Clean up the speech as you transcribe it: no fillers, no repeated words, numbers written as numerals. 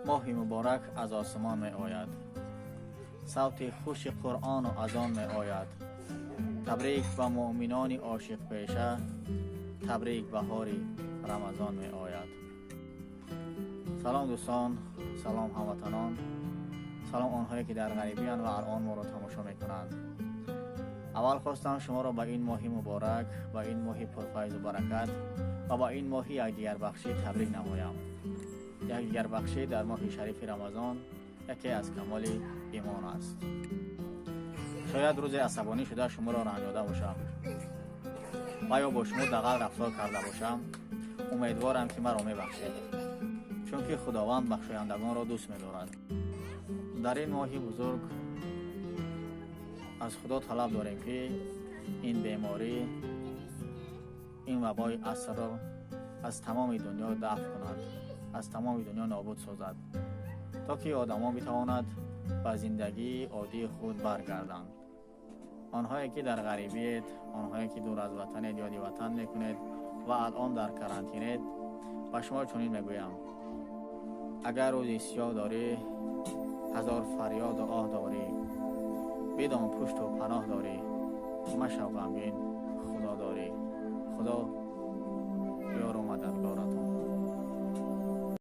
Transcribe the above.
ماه مبارک از آسمان می آید. صوت خوش قرآن و اذان می آید. تبریک به مؤمنان عاشق پیشه، تبریک بهار رمضان می آید. سلام دوستان، سلام هموطنان، سلام آنهایی که در غریبی اند و الان ما را تماشا می کنند. اول خواستم شما را به این ماه مبارک، به این ماه پرفیض و برکت و به این ماه یک دیگر بخشی تبریک نمایم. یک دیگر بخشی در ماه شریف رمضان یکی از کمال ایمان است. شاید روز عصبانی شده شما را رنج داده باشم و یا با شما دغل رفتار کرده باشم. امیدوارم که مرا میبخشید، چون که خداوند بخشایندگان را دوست می‌دارد. در این ماه بزرگ از خدا طلب داریم که این بیماری، این وبای اسرار از تمام دنیا دفع کند، از تمام دنیا نابود سازد، تا که آدمان بتواند به زندگی عادی خود برگردند. آنهایی که در غریبیت، آنهایی که دور از وطن یادی وطن میکنید و الان در کرانتینید، به شما چنین میگویم: اگر روزی سیاه داری، هزار فریاد و آه داری، بدان پشت و پناه داری، مشو غمگین، خدا داری. خدا یار و مددگارتان.